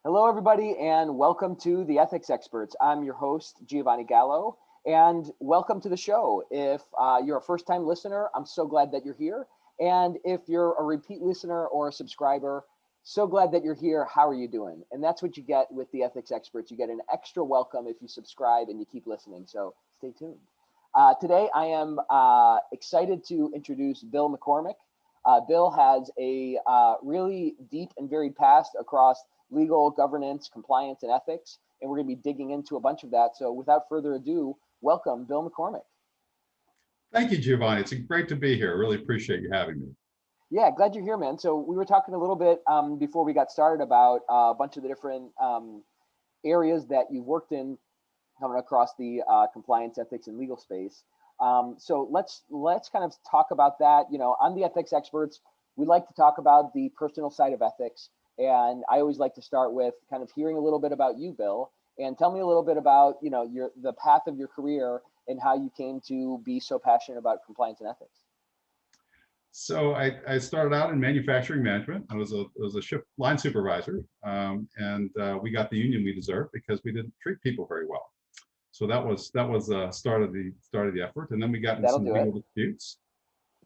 Hello, everybody, and welcome to the Ethics Experts. I'm your host, Giovanni Gallo, and welcome to the show. If you're a first-time listener, I'm so glad that you're here. And if you're a repeat listener or a subscriber, so glad that you're here. How are you doing? And that's what you get with the Ethics Experts. You get an extra welcome if you subscribe and you keep listening, so stay tuned. Today, I am excited to introduce Bill McCormick. Bill has a really deep and varied past across legal, governance, compliance, and ethics, and we're going to be digging into a bunch of that. So without further ado, welcome, Bill McCormick. Thank you, Giovanni. It's great to be here. I really appreciate you having me. Yeah, glad you're here, man. So we were talking a little bit before we got started about a bunch of the different areas that you've worked in coming across the compliance, ethics, and legal space. So let's kind of talk about that. You know, on the Ethics Experts, we like to talk about the personal side of ethics. And I always like to start with kind of hearing a little bit about you, Bill, and tell me a little bit about, you know, the path of your career and how you came to be so passionate about compliance and ethics. So I started out in manufacturing management. I was a ship line supervisor, and we got the union we deserved because we didn't treat people very well. So that was the start of the effort, and then we got into some legal disputes,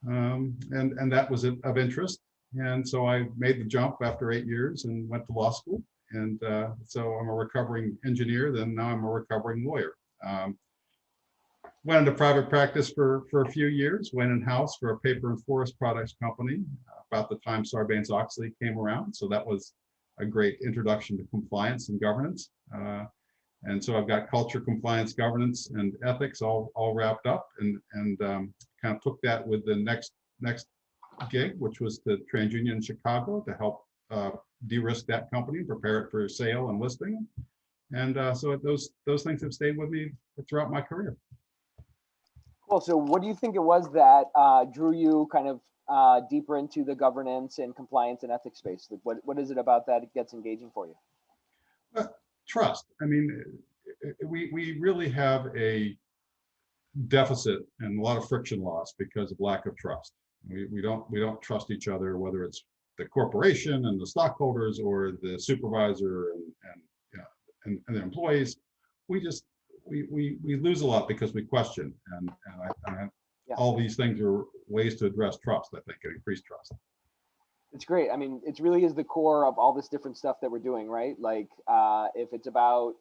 and that was of interest. And so I made the jump after 8 years and went to law school. And so I'm a recovering engineer, then now I'm a recovering lawyer. Went into private practice for a few years, went in-house for a paper and forest products company about the time Sarbanes-Oxley came around. So that was a great introduction to compliance and governance. And so I've got culture, compliance, governance, and ethics all wrapped up, and kind of took that with the next gig, which was the TransUnion in Chicago to help de-risk that company, prepare it for sale and listing. And so those things have stayed with me throughout my career. Cool. So what do you think it was that drew you kind of deeper into the governance and compliance and ethics space? Like what is it about that it gets engaging for you? Trust. I mean, we really have a deficit and a lot of friction loss because of lack of trust. We don't trust each other, whether it's the corporation and the stockholders or the supervisor and the employees. We lose a lot because we question, and all these things are ways to address trust, I think, and increase trust. It's great. I mean, it really is the core of all this different stuff that we're doing, right? Like if it's about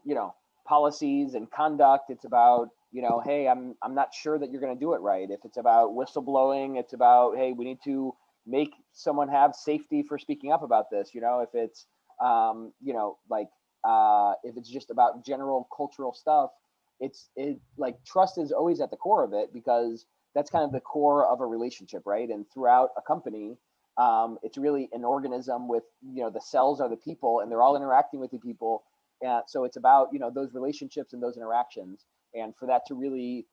you know, policies and conduct, it's about, you know, hey, I'm not sure that you're going to do it right. If it's about whistleblowing, it's about, hey, we need to make someone have safety for speaking up about this. You know, if it's you know, like if it's just about general cultural stuff, like trust is always at the core of it, because that's kind of the core of a relationship, right? And throughout a company, it's really an organism with, you know, the cells are the people and they're all interacting with the people. So it's about, you know, those relationships and those interactions. And for that to really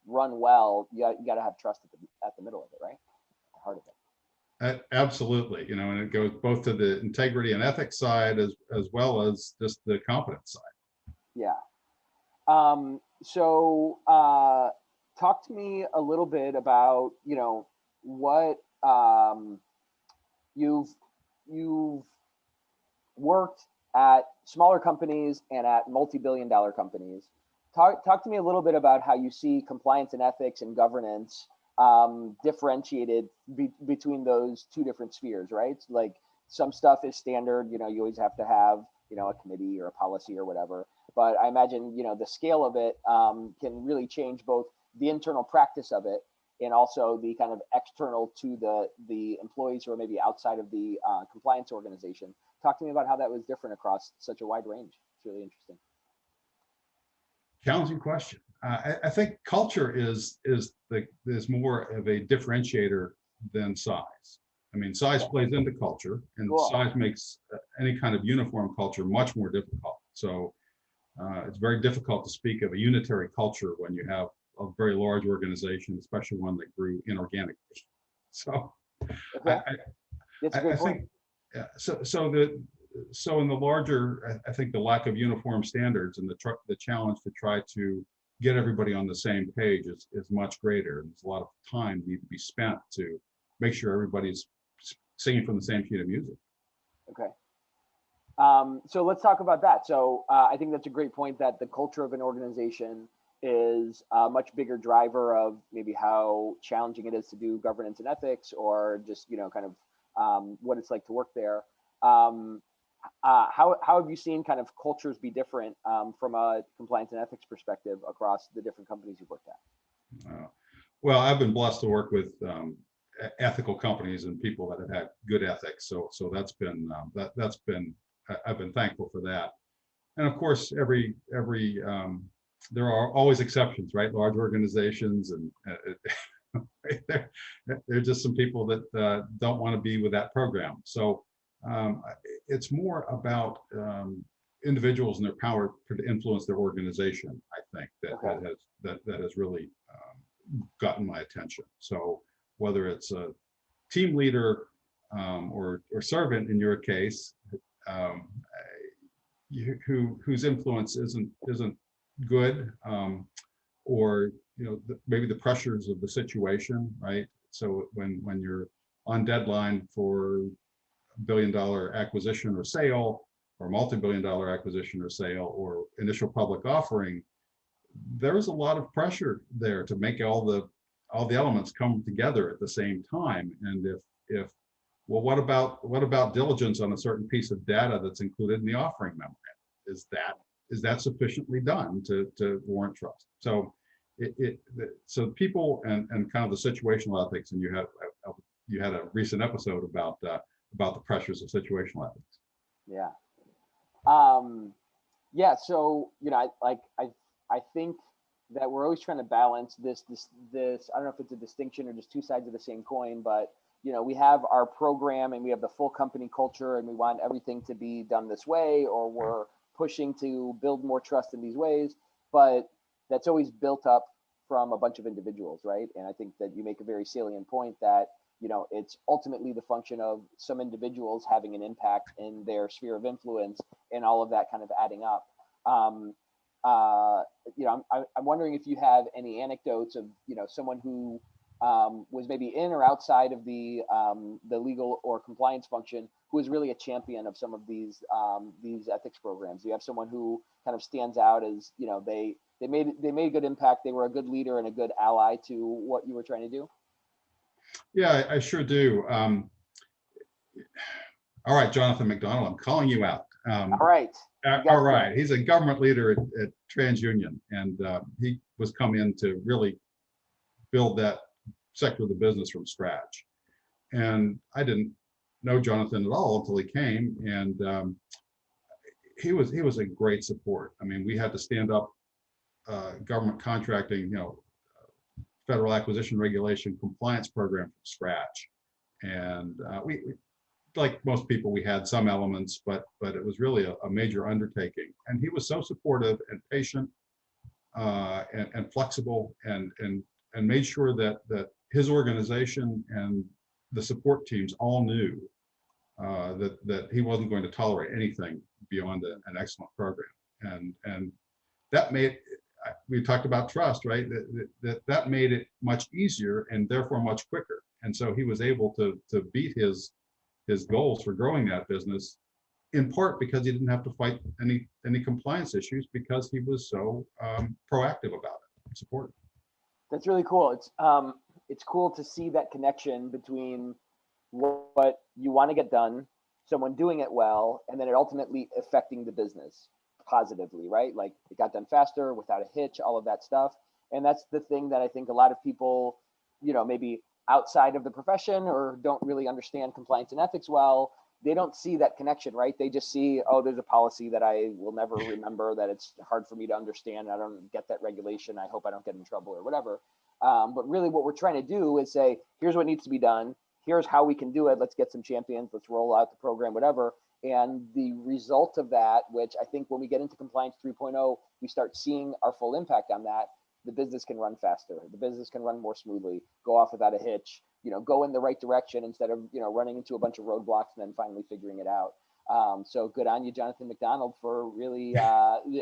run well, you got to have trust at the middle of it, right? At the heart of it. Absolutely. You know, and it goes both to the integrity and ethics side as well as just the competence side. Yeah. So talk to me a little bit about, you know, what you've worked at smaller companies and at multi-billion-dollar companies. Talk to me a little bit about how you see compliance and ethics and governance differentiated between those two different spheres, right? Like some stuff is standard, you know, you always have to have, you know, a committee or a policy or whatever. But I imagine, you know, the scale of it can really change both the internal practice of it and also the kind of external to the employees who are maybe outside of the compliance organization. Talk to me about how that was different across such a wide range. It's really interesting. Challenging question. I think culture is more of a differentiator than size. I mean, size plays into culture, and size makes any kind of uniform culture much more difficult. So it's very difficult to speak of a unitary culture when you have a very large organization, especially one that grew inorganically. So okay. I think, yeah, so in the larger, I think the lack of uniform standards and the challenge to try to get everybody on the same page is much greater. And there's a lot of time need to be spent to make sure everybody's singing from the same sheet of music. Okay. So let's talk about that. So I think that's a great point that the culture of an organization is a much bigger driver of maybe how challenging it is to do governance and ethics, or just kind of what it's like to work there. Um, how have you seen kind of cultures be different from a compliance and ethics perspective across the different companies you've worked at? Uh, well, I've been blessed to work with ethical companies and people that have had good ethics. So that's been that's been I've been thankful for that. And of course, every there are always exceptions, right? Large organizations, and there are just some people that don't want to be with that program. So it's more about individuals and their power to influence their organization. I think Okay. that has really gotten my attention. So whether it's a team leader or servant in your case, um, whose influence isn't good, or maybe the pressures of the situation, right? So when you're on deadline for $1 billion acquisition or sale, or multi-billion-dollar acquisition or sale, or initial public offering, there's a lot of pressure there to make all the elements come together at the same time. And if well, what about diligence on a certain piece of data that's included in the offering memorandum? Is that sufficiently done to warrant trust? So so people and kind of the situational ethics, and you had a recent episode about the pressures of situational ethics. Yeah. Um, yeah. So I think that we're always trying to balance this. I don't know if it's a distinction or just two sides of the same coin, but we have our program and we have the full company culture, and we want everything to be done this way, or we're pushing to build more trust in these ways. But that's always built up from a bunch of individuals, right? And I think that you make a very salient point that it's ultimately the function of some individuals having an impact in their sphere of influence, and all of that kind of adding up. Um, uh, I'm wondering if you have any anecdotes of someone who was maybe in or outside of the legal or compliance function, who is really a champion of some of these ethics programs. Do you have someone who kind of stands out as they made a good impact, they were a good leader and a good ally to what you were trying to do? Yeah, I sure do. All right, Jonathan McDonald, I'm calling you out. All right, you All got this. right, he's a government leader at TransUnion, and he was come in to really build that sector of the business from scratch. And I didn't know Jonathan at all until he came, and he was a great support. I mean, we had to stand up government contracting, federal acquisition regulation compliance program from scratch, and we like most people, we had some elements, but it was really a major undertaking. And he was so supportive and patient, and flexible, and made sure that his organization and the support teams all knew that he wasn't going to tolerate anything beyond an excellent program. And that made, we talked about trust, right? That made it much easier and therefore much quicker. And so he was able to beat his goals for growing that business, in part because he didn't have to fight any compliance issues, because he was so proactive about it, supportive. That's really cool. It's cool to see that connection between what you want to get done, someone doing it well, and then it ultimately affecting the business positively, right? Like it got done faster, without a hitch, all of that stuff. And that's the thing that I think a lot of people, maybe outside of the profession or don't really understand compliance and ethics well, they don't see that connection, right? They just see, oh, there's a policy that I will never remember, that it's hard for me to understand. I don't get that regulation. I hope I don't get in trouble or whatever. But really what we're trying to do is say, here's what needs to be done. Here's how we can do it. Let's get some champions. Let's roll out the program, whatever. And the result of that, which I think when we get into compliance 3.0, we start seeing our full impact on that. The business can run faster. The business can run more smoothly, go off without a hitch, go in the right direction instead of, running into a bunch of roadblocks and then finally figuring it out. So good on you, Jonathan McDonald, for really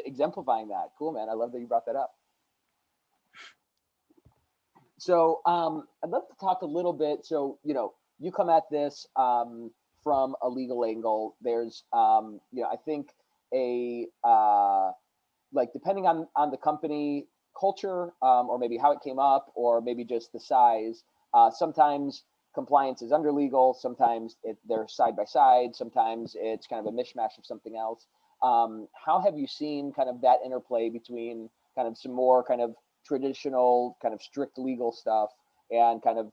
exemplifying that. Cool, man. I love that you brought that up. So I'd love to talk a little bit. So, you come at this from a legal angle. There's, I think a like depending on the company culture, or maybe how it came up, or maybe just the size. Sometimes compliance is under legal. Sometimes they're side by side. Sometimes it's kind of a mishmash of something else. How have you seen kind of that interplay between kind of some more kind of traditional, kind of strict legal stuff, and kind of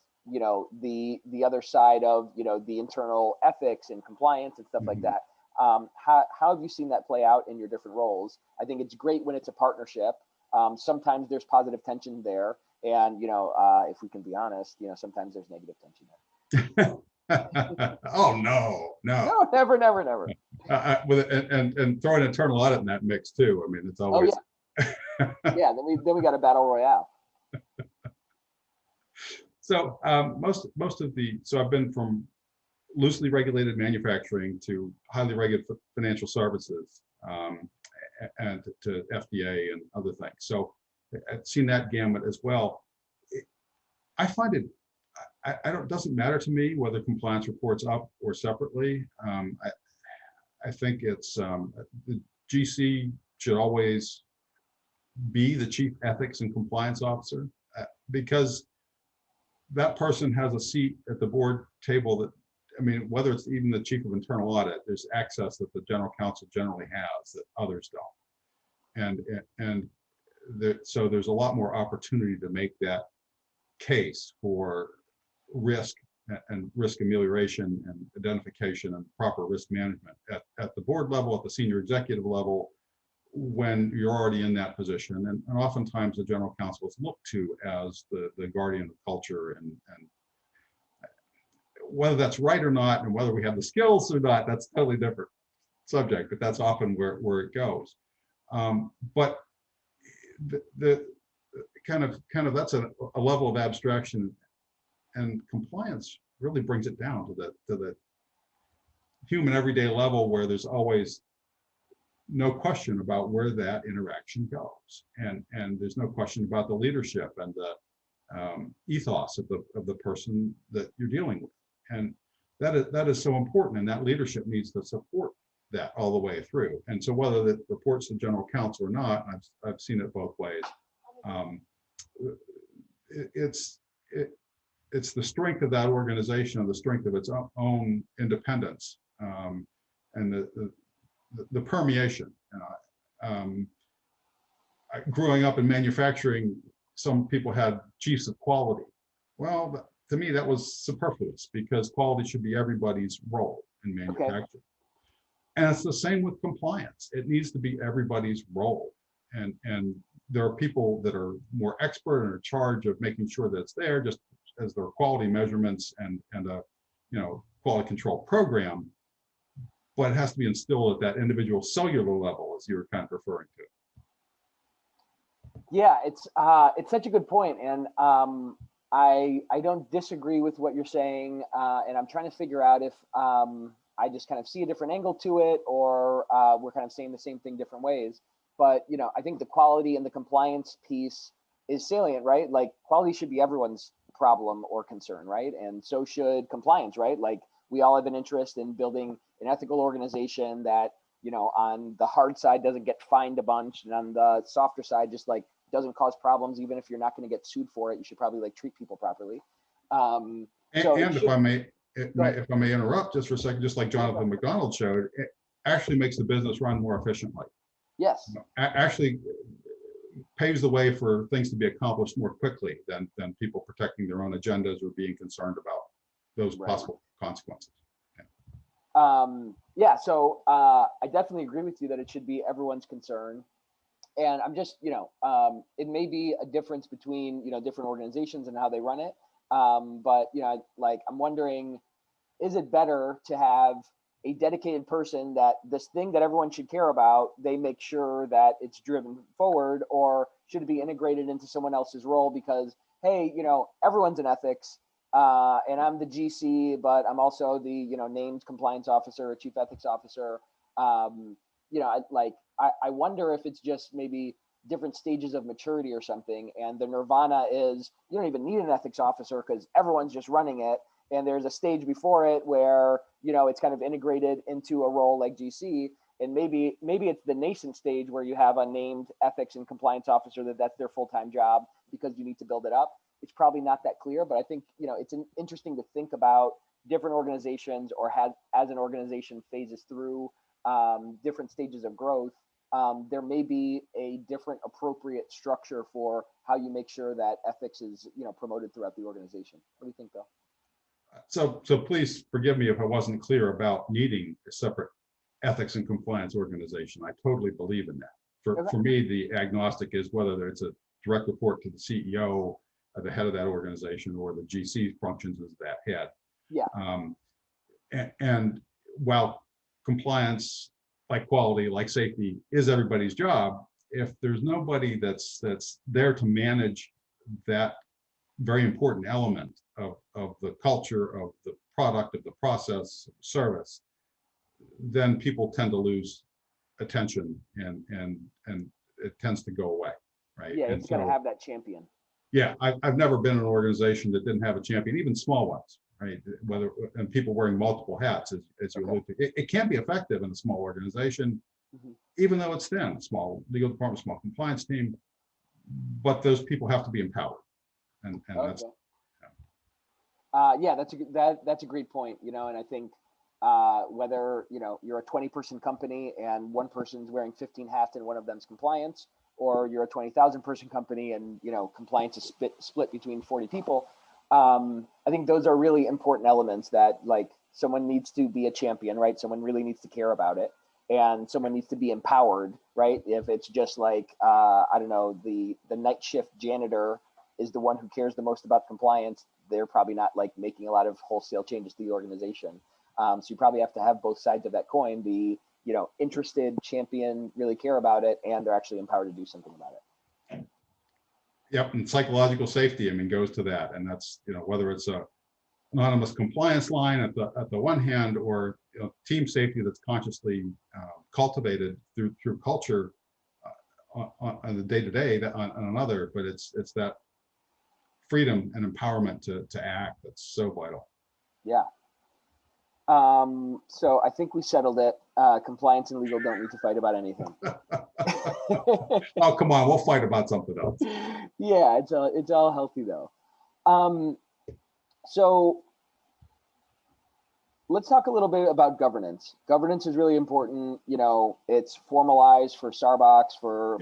the other side of the internal ethics and compliance and stuff like that? How have you seen that play out in your different roles? I think it's great when it's a partnership. Sometimes there's positive tension there, and if we can be honest, sometimes there's negative tension there. Oh no. No, never. And throwing internal audit in that mix too. I mean, it's always. Oh yeah. Yeah. Then we got a battle royale. So so I've been from loosely regulated manufacturing to highly regulated financial services, and to FDA and other things. So I've seen that gamut as well. I find it, it doesn't matter to me whether compliance reports up or separately. I think it's the GC should always be the chief ethics and compliance officer, because that person has a seat at the board table that, I mean, whether it's even the chief of internal audit, there's access that the general counsel generally has that others don't. So there's a lot more opportunity to make that case for risk and risk amelioration and identification and proper risk management at the board level, at the senior executive level, when you're already in that position. And oftentimes the general counsel is looked to as the guardian of culture, and whether that's right or not, and whether we have the skills or not, that's a totally different subject, but that's often where it goes. But the kind of that's a level of abstraction, and compliance really brings it down to the human everyday level, where there's always no question about where that interaction goes, and there's no question about the leadership and the ethos of the person that you're dealing with, and that is so important, and that leadership needs to support that all the way through. And so whether it reports to general counsel or not, I've seen it both ways. It's the strength of that organization, and the strength of its own independence, and the permeation. Growing up in manufacturing, some people had chiefs of quality. Well, to me, that was superfluous, because quality should be everybody's role in manufacturing. Okay. And it's the same with compliance. It needs to be everybody's role. And there are people that are more expert and are in charge of making sure that it's there, just as there are quality measurements and a quality control program. But it has to be instilled at that individual cellular level, as you were kind of referring to. Yeah, it's such a good point, and I don't disagree with what you're saying, and I'm trying to figure out if I just kind of see a different angle to it, or we're kind of saying the same thing different ways. But I think the quality and the compliance piece is salient, right? Like, quality should be everyone's problem or concern, right? And so should compliance, right? Like, we all have an interest in building an ethical organization that, on the hard side doesn't get fined a bunch, and on the softer side just like doesn't cause problems. Even if you're not going to get sued for it, you should probably like treat people properly. If I may interrupt just for a second, just like Jonathan McDonald showed, it actually makes the business run more efficiently. Yes. Actually paves the way for things to be accomplished more quickly than people protecting their own agendas or being concerned about those possible consequences. Yeah, so I definitely agree with you that it should be everyone's concern. And I'm just, it may be a difference between, different organizations and how they run it. But, like, I'm wondering, is it better to have a dedicated person that this thing that everyone should care about, they make sure that it's driven forward, or should it be integrated into someone else's role because, hey, everyone's in ethics, and I'm the GC, but I'm also the, named compliance officer or chief ethics officer. I wonder if it's just maybe different stages of maturity or something. And the nirvana is you don't even need an ethics officer because everyone's just running it. and there's a stage before it where, you know, it's kind of integrated into a role like GC. And maybe it's the nascent stage where you have a named ethics and compliance officer that's their full-time job because you need to build it up. It's probably not that clear, but I think, you know, it's interesting to think about different organizations, or as an organization phases through different stages of growth. There may be a different appropriate structure for how you make sure that ethics is, you know, promoted throughout the organization. What do you think, Bill? So please forgive me if I wasn't clear about needing a separate ethics and compliance organization. I totally believe in that. For me, the agnostic is whether it's a direct report to the CEO, the head of that organization, or the GC functions as that head. Yeah. And while compliance, like quality, like safety, is everybody's job, if there's nobody that's there to manage that very important element of the culture, of the product, of the process, of the service, then people tend to lose attention, and it tends to go away, right? Yeah, and it's going to have that champion. Yeah, I've never been in an organization that didn't have a champion, even small ones, right? And people wearing multiple hats, as you allude to. It can be effective in a small organization, even though it's thin, a small legal department, small compliance team, but those people have to be empowered. And that's yeah, that's a great point, you know. And I think whether, you know, you're a 20-person company and one person's wearing 15 hats and one of them's compliance, or you're a 20,000 person company and, you know, compliance is split between 40 people. I think those are really important elements that, like, someone needs to be a champion, right? Someone really needs to care about it, and someone needs to be empowered, right? If it's just like, I don't know, the night shift janitor is the one who cares the most about compliance, they're probably not like making a lot of wholesale changes to the organization. So you probably have to have both sides of that coin, the, you know, interested champion, really care about it, and they're actually empowered to do something about it. Yep, and psychological safety, I mean, goes to that, and that's, you know, whether it's a anonymous compliance line at the one hand, or, you know, team safety that's consciously cultivated through culture on the day-to-day on another, but it's that freedom and empowerment to act that's so vital. Yeah. So I think we settled it. Compliance and legal don't need to fight about anything. Oh, come on, we'll fight about something else. Yeah, it's all healthy though. So let's talk a little bit about governance. Governance is really important. You know, it's formalized for Starbucks, for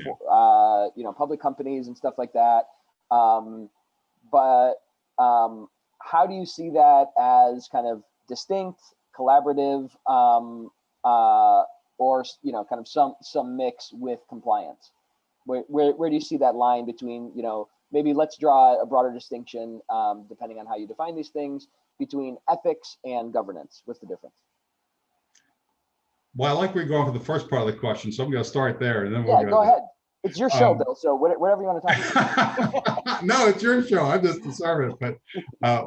you know, public companies and stuff like that. But how do you see that as kind of distinct, collaborative, or, you know, kind of some mix with compliance? Where do you see that line between, you know, maybe let's draw a broader distinction, depending on how you define these things, between ethics and governance? What's the difference? Well, I like where you're going for the first part of the question, so I'm going to start there, and then we'll go ahead. It's your show, Bill. So whatever you want to talk about. No, it's your show. I'm just a servant. But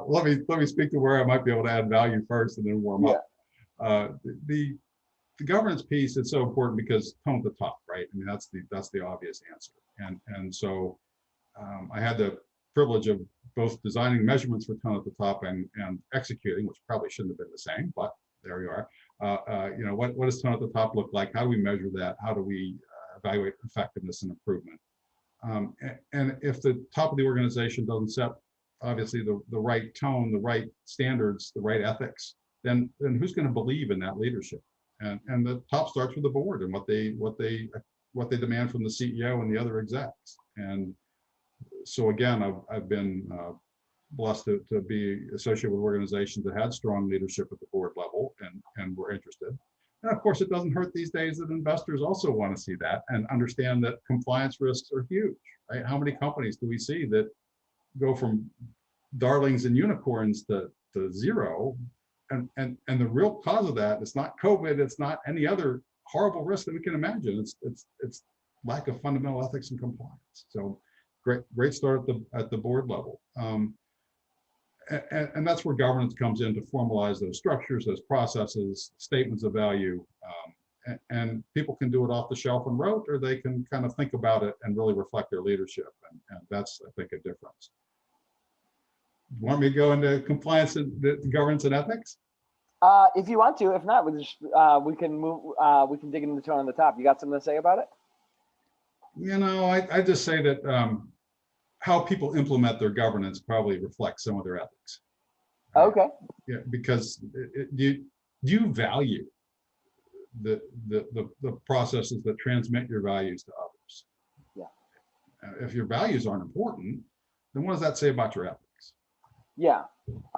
let me speak to where I might be able to add value first, and then warm up. The governance piece is so important because tone at the top, right? I mean, that's the obvious answer. And so I had the privilege of both designing measurements for tone at the top and executing, which probably shouldn't have been the same, but there you are. You know, what does tone at the top look like? How do we measure that? How do we evaluate effectiveness and improvement? And if the top of the organization doesn't set, obviously, the right tone, the right standards, the right ethics, then who's going to believe in that leadership? And the top starts with the board and what they demand from the CEO and the other execs. And so again, I've been blessed to be associated with organizations that had strong leadership at the board level and were interested. And of course, it doesn't hurt these days that investors also want to see that and understand that compliance risks are huge, right? How many companies do we see that go from darlings and unicorns to zero? And the real cause of that is not COVID, it's not any other horrible risk that we can imagine. It's lack of fundamental ethics and compliance. So great start at the board level. And that's where governance comes in to formalize those structures, those processes, statements of value. And people can do it off the shelf and rote, or they can kind of think about it and really reflect their leadership. And that's, I think, a difference. Want me to go into compliance and governance and ethics? If you want to, if not, we can move. We can dig into the tone on the top. You got something to say about it? I just say that how people implement their governance probably reflects some of their ethics. Right? Okay. Yeah, because you value the processes that transmit your values to others. Yeah. If your values aren't important, then what does that say about your ethics? Yeah.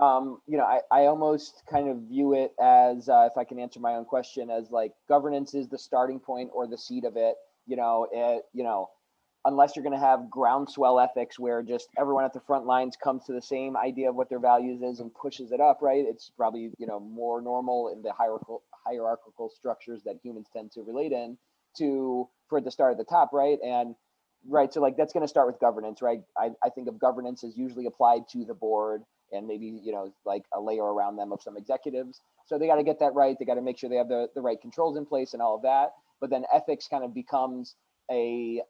I almost kind of view it as, if I can answer my own question, as like governance is the starting point or the seed of it. Unless you're going to have groundswell ethics where just everyone at the front lines comes to the same idea of what their values is and pushes it up, right? It's probably, more normal in the hierarchical structures that humans tend to relate in for it to start at the top, right? And right, so like that's going to start with governance, right? I think of governance as usually applied to the board and maybe, like a layer around them of some executives. So they got to get that right. They got to make sure they have the right controls in place and all of that. But then ethics kind of becomes an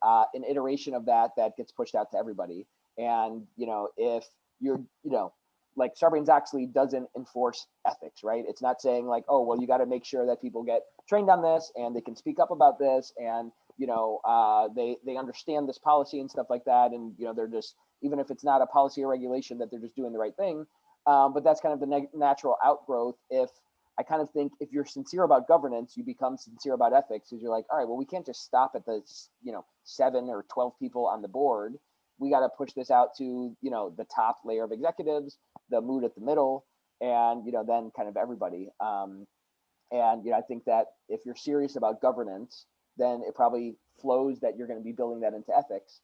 iteration of that gets pushed out to everybody. And if you're like Sarbanes-Oxley doesn't enforce ethics, right? It's not saying like, oh well, you got to make sure that people get trained on this and they can speak up about this and they understand this policy and stuff like that, and they're just, even if it's not a policy or regulation, that they're just doing the right thing. But that's kind of the natural outgrowth. I kind of think if you're sincere about governance, you become sincere about ethics, because you're like, all right, well, we can't just stop at the 7 or 12 people on the board. We got to push this out to the top layer of executives, the mood at the middle, and then kind of everybody. And I think that if you're serious about governance, then it probably flows that you're going to be building that into ethics.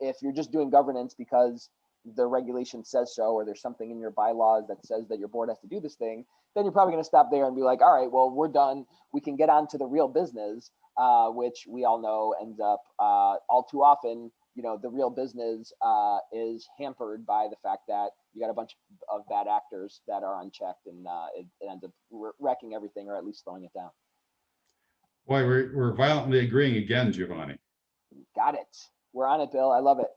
If you're just doing governance because the regulation says so, or there's something in your bylaws that says that your board has to do this thing, then you're probably going to stop there and be like, all right, well, we're done. We can get on to the real business, which we all know ends up all too often, the real business is hampered by the fact that you got a bunch of bad actors that are unchecked, and it ends up wrecking everything, or at least slowing it down. Boy, we're violently agreeing again, Giovanni. Got it. We're on it, Bill. I love it.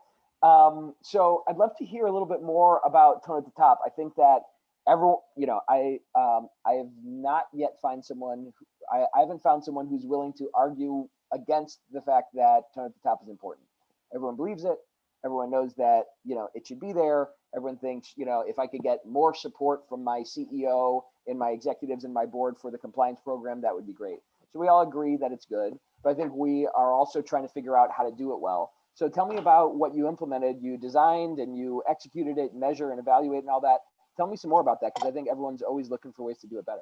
So I'd love to hear a little bit more about tone at the top. I think that I have not yet found someone. I haven't found someone who's willing to argue against the fact that tone at the top is important. Everyone believes it. Everyone knows that it should be there. Everyone thinks if I could get more support from my CEO and my executives and my board for the compliance program, that would be great. So we all agree that it's good, but I think we are also trying to figure out how to do it well. So tell me about what you implemented. You designed and you executed it, measure and evaluate and all that. Tell me some more about that, because I think everyone's always looking for ways to do it better.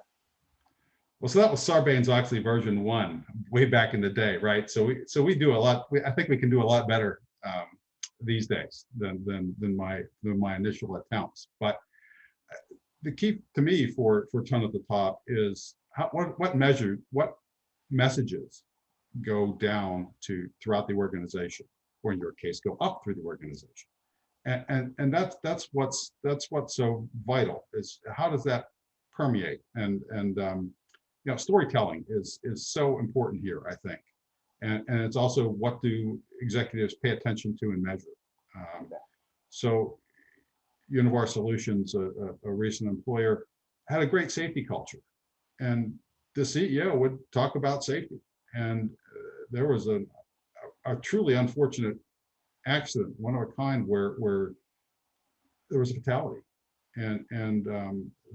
Well, so that was Sarbanes-Oxley version 1, way back in the day, right? So we do a lot. I think we can do a lot better these days than my initial attempts. But the key to me for tone at the top is what messages go down throughout the organization, or in your case, go up through the organization. And that's what's so vital, is how does that permeate? And storytelling is so important here, I think. And it's also, what do executives pay attention to and measure? So Univar Solutions, a recent employer, had a great safety culture, and the CEO would talk about safety. And there was a truly unfortunate accident, one of a kind, where there was a fatality, and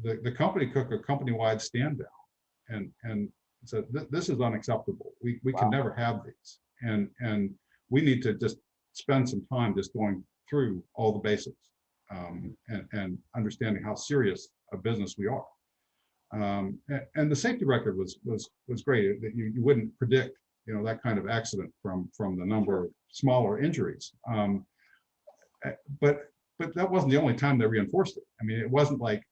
the company took a company-wide stand down and said, this is unacceptable. We can never have these, and we need to just spend some time just going through all the basics, and understanding how serious a business we are. And the safety record was great. That you wouldn't predict that kind of accident from the number of smaller injuries. But that wasn't the only time they reinforced it. I mean, it wasn't like,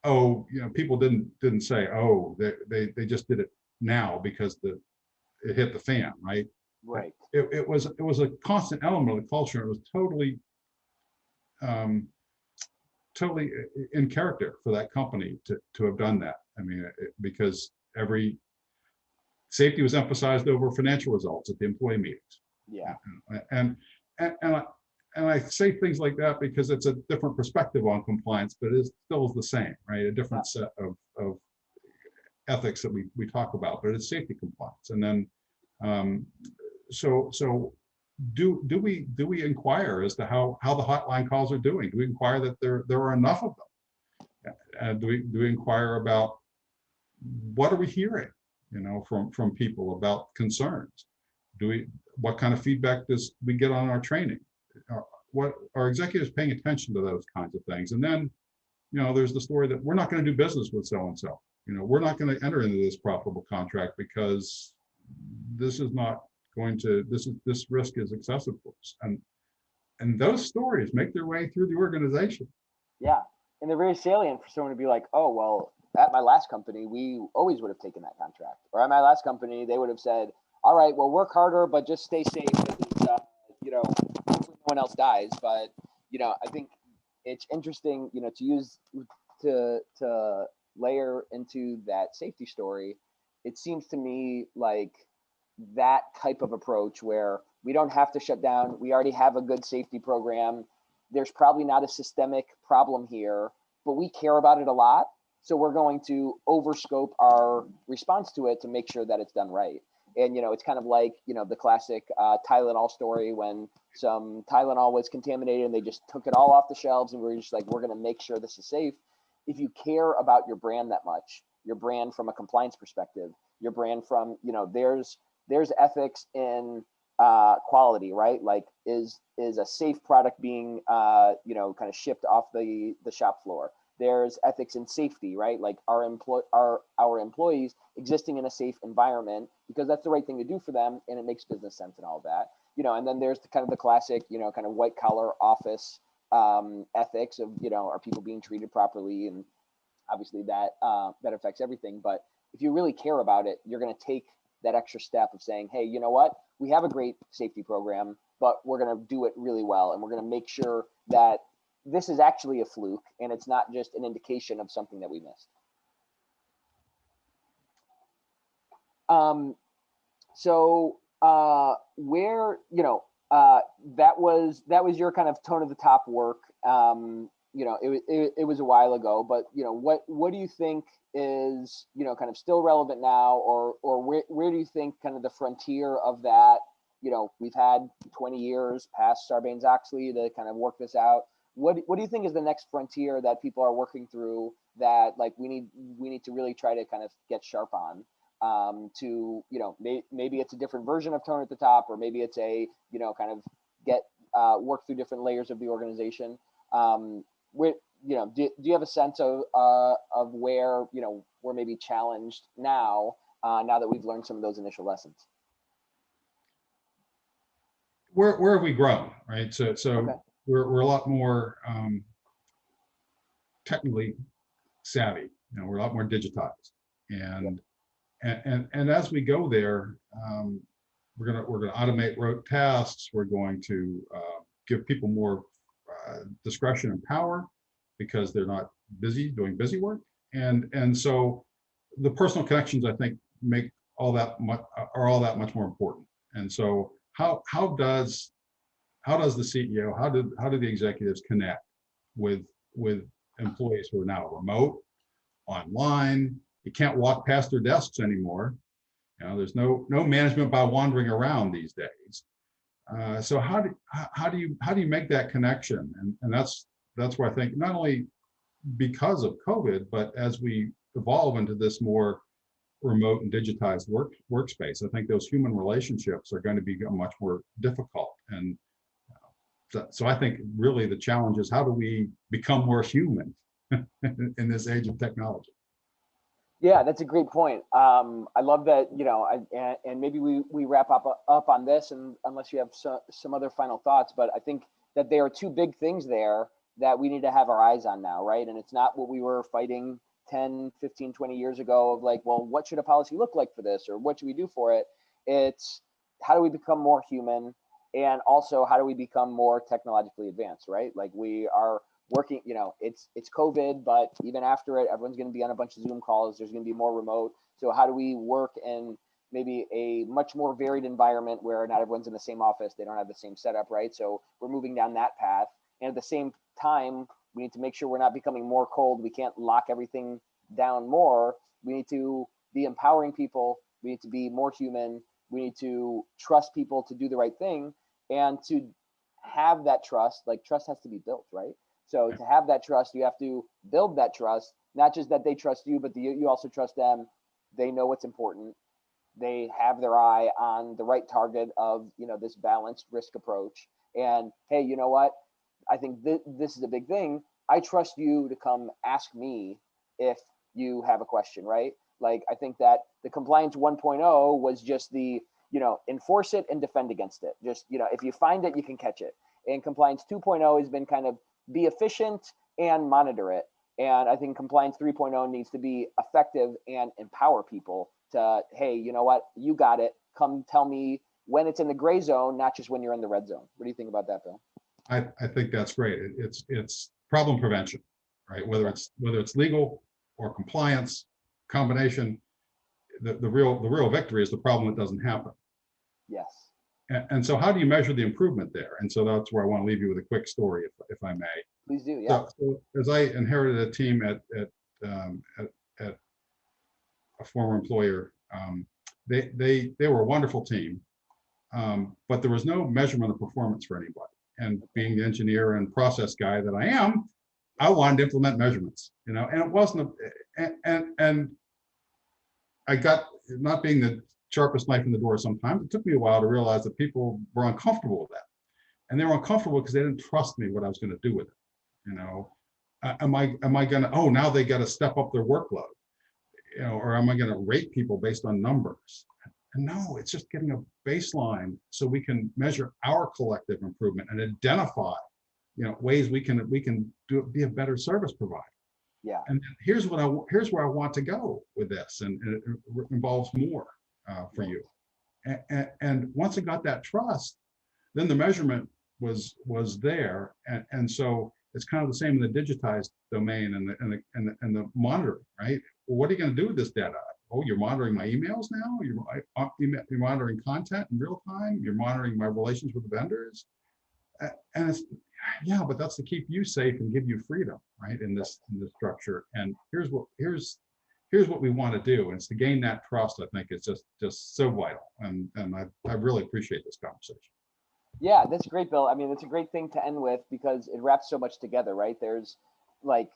oh, people didn't say, oh, they just did it now because it hit the fan, right? Right. It was a constant element of the culture. It was totally in character for that company to have done that. I mean, because every safety was emphasized over financial results at the employee meetings. Yeah. And and I say things like that because it's a different perspective on compliance, but it still is the same, right? A different set of ethics that we talk about, but it's safety compliance. And then, so do we inquire as to how the hotline calls are doing? Do we inquire that there are enough of them? Do we inquire about what are we hearing, from people about concerns? What kind of feedback does we get on our training? What are executives paying attention to those kinds of things? And then, there's the story that we're not going to do business with so and so. We're not going to enter into this profitable contract because this is not going to, this risk is excessive for us. And those stories make their way through the organization. Yeah. And they're very salient for someone to be like, oh, well, at my last company, we always would have taken that contract. Or at my last company, they would have said, all right, well, work harder, but just stay safe. And, hopefully no one else dies. But, I think it's interesting, to use to layer into that safety story. It seems to me like that type of approach where we don't have to shut down. We already have a good safety program. There's probably not a systemic problem here, but we care about it a lot. So we're going to overscope our response to it to make sure that it's done right. And, it's kind of like, the classic Tylenol story when some Tylenol was contaminated and they just took it all off the shelves and we were just like, we're going to make sure this is safe. If you care about your brand that much, your brand from a compliance perspective, your brand from, there's ethics in quality, right? Like is a safe product being, kind of shipped off the shop floor? There's ethics in safety, right? Like our employees existing in a safe environment because that's the right thing to do for them and it makes business sense and all of that. And then there's the classic, kind of white collar office ethics of, are people being treated properly? And obviously that affects everything. But if you really care about it, you're going to take that extra step of saying, hey, you know what? We have a great safety program, but we're going to do it really well. And we're going to make sure that this is actually a fluke and it's not just an indication of something that we missed. So where, that was your kind of tone of the top work. It was a while ago, but what do you think is, kind of still relevant now, or where do you think kind of the frontier of that, we've had 20 years past Sarbanes-Oxley to kind of work this out. What do you think is the next frontier that people are working through that like we need to really try to kind of get sharp on? To maybe it's a different version of tone at the top, or maybe it's a kind of get work through different layers of the organization. Do you have a sense of where we're maybe challenged now that we've learned some of those initial lessons? Where have we grown, right? So Okay. we're a lot more technically savvy. We're a lot more digitized, and as we go there, we're gonna automate rote tasks. We're going to give people more discretion and power because they're not busy doing busy work, and so the personal connections I think make all that much more important. And so how does the CEO, how do the executives connect with employees who are now remote, online? You can't walk past their desks anymore. There's no management by wandering around these days. So how do you make that connection? And that's where I think not only because of COVID, but as we evolve into this more remote and digitized workspace, I think those human relationships are going to become much more difficult. And so I think really the challenge is how do we become more human in this age of technology? Yeah, that's a great point. I love that, and maybe we wrap up on this, and unless you have some other final thoughts, but I think that there are two big things there that we need to have our eyes on now, right? And it's not what we were fighting 10, 15, 20 years ago of like, well, what should a policy look like for this? Or what should we do for it? It's how do we become more human? And also, how do we become more technologically advanced, right? Like we are working, it's COVID, but even after it, everyone's going to be on a bunch of Zoom calls. There's going to be more remote. So how do we work and, maybe a much more varied environment where not everyone's in the same office, they don't have the same setup, right? So we're moving down that path. And at the same time, we need to make sure we're not becoming more cold. We can't lock everything down more. We need to be empowering people. We need to be more human. We need to trust people to do the right thing. And to have that trust, like trust has to be built, right? So to have that trust, you have to build that trust, not just that they trust you, but you also trust them. They know what's important. They have their eye on the right target of, this balanced risk approach. And hey, you know what? I think this is a big thing. I trust you to come ask me if you have a question, right? Like, I think that the compliance 1.0 was just the, enforce it and defend against it. Just, if you find it, you can catch it. And compliance 2.0 has been kind of be efficient and monitor it. And I think compliance 3.0 needs to be effective and empower people to, hey, you know what? You got it. Come tell me when it's in the gray zone, not just when you're in the red zone. What do you think about that, Bill? I think that's great. It's problem prevention, right? Whether it's legal or compliance combination, the real victory is the problem that doesn't happen. Yes. And so how do you measure the improvement there? And so that's where I want to leave you with a quick story, if I may. Please do. Yeah. So as I inherited a team at a former employer, they were a wonderful team, but there was no measurement of performance for anybody. And being the engineer and process guy that I am, I wanted to implement measurements, and it wasn't and I got, not being the sharpest knife in the door sometimes, it took me a while to realize that people were uncomfortable with that. And they were uncomfortable because they didn't trust me what I was going to do with it. Am I going to, oh, now they got to step up their workload, or am I going to rate people based on numbers? And no, it's just getting a baseline so we can measure our collective improvement and identify, ways we can be a better service provider. Yeah. And here's where I want to go with this, and it involves more for you. And once I got that trust, then the measurement was there, and so it's kind of the same in the digitized domain and the monitoring, right? Well, what are you going to do with this data? Oh, you're monitoring my emails now. You're monitoring content in real time. You're monitoring my relations with the vendors, and it's, yeah, but that's to keep you safe and give you freedom, right? In this structure. And here's what we want to do, and it's to gain that trust. I think it's just so vital, and I really appreciate this conversation. Yeah, that's great, Bill. I mean, it's a great thing to end with because it wraps so much together, right? There's like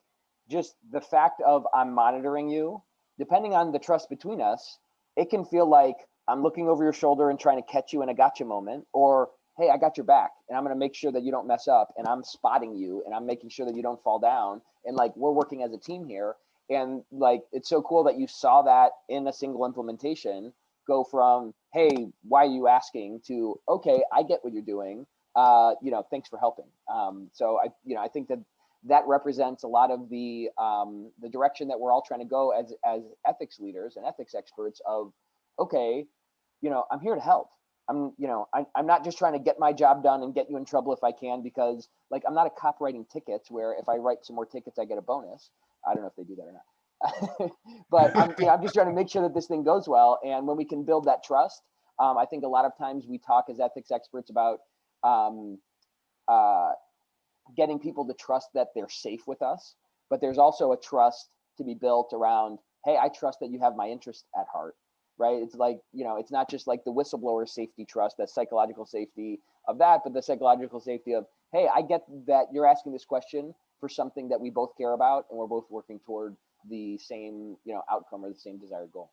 just the fact of I'm monitoring you, depending on the trust between us, it can feel like I'm looking over your shoulder and trying to catch you in a gotcha moment, or hey, I got your back and I'm going to make sure that you don't mess up, and I'm spotting you and I'm making sure that you don't fall down. And like, we're working as a team here. And like, it's so cool that you saw that in a single implementation go from, hey, why are you asking, to, okay, I get what you're doing. Thanks for helping. So I think that represents a lot of the direction that we're all trying to go as ethics leaders and ethics experts of, okay, I'm here to help. I'm not just trying to get my job done and get you in trouble if I can, because like, I'm not a cop writing tickets where if I write some more tickets, I get a bonus. I don't know if they do that or not. But I'm just trying to make sure that this thing goes well. And when we can build that trust, I think a lot of times we talk as ethics experts about getting people to trust that they're safe with us. But there's also a trust to be built around, hey, I trust that you have my interest at heart, right? It's like, it's not just like the whistleblower safety trust, that psychological safety of that, but the psychological safety of, hey, I get that you're asking this question for something that we both care about, and we're both working toward the same, outcome or the same desired goal.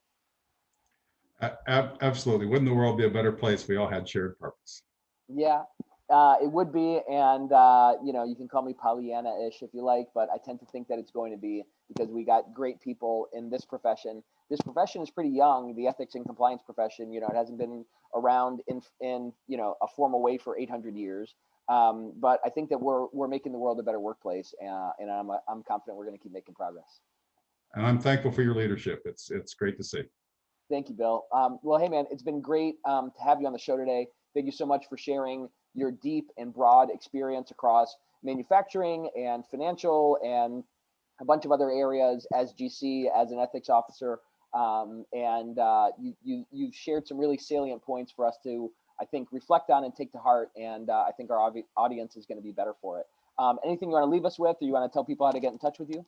Absolutely. Wouldn't the world be a better place if we all had shared purpose? Yeah, it would be. And, you can call me Pollyanna-ish if you like, but I tend to think that it's going to be, because we got great people in this profession. This profession is pretty young, the ethics and compliance profession. It hasn't been around in a formal way for 800 years. But I think that we're making the world a better workplace, and I'm confident we're going to keep making progress. And I'm thankful for your leadership. It's great to see. Thank you, Bill. Well, hey, man, it's been great to have you on the show today. Thank you so much for sharing your deep and broad experience across manufacturing and financial and a bunch of other areas as GC, as an ethics officer. You've shared some really salient points for us to, I think, reflect on and take to heart. And I think our audience is going to be better for it. Anything you want to leave us with, or you want to tell people how to get in touch with you?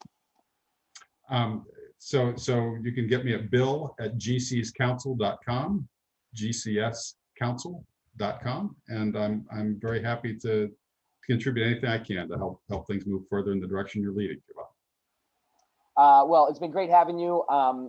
So you can get me at bill@gcscouncil.com, gcscouncil.com, and I'm very happy to contribute anything I can to help things move further in the direction you're leading, Giovanni. Well, it's been great having you.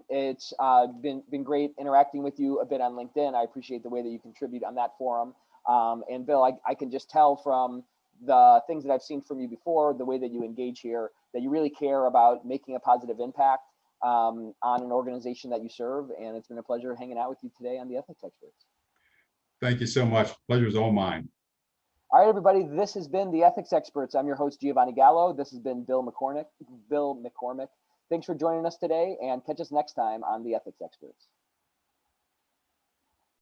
It's been great interacting with you a bit on LinkedIn. I appreciate the way that you contribute on that forum. And Bill, I can just tell from the things that I've seen from you before, the way that you engage here, that you really care about making a positive impact on an organization that you serve. And it's been a pleasure hanging out with you today on the Ethics Experts. Thank you so much. Pleasure is all mine. All right, everybody, this has been the Ethics Experts. I'm your host, Giovanni Gallo. This has been Bill McCormick. Thanks for joining us today, and catch us next time on the Ethics Experts.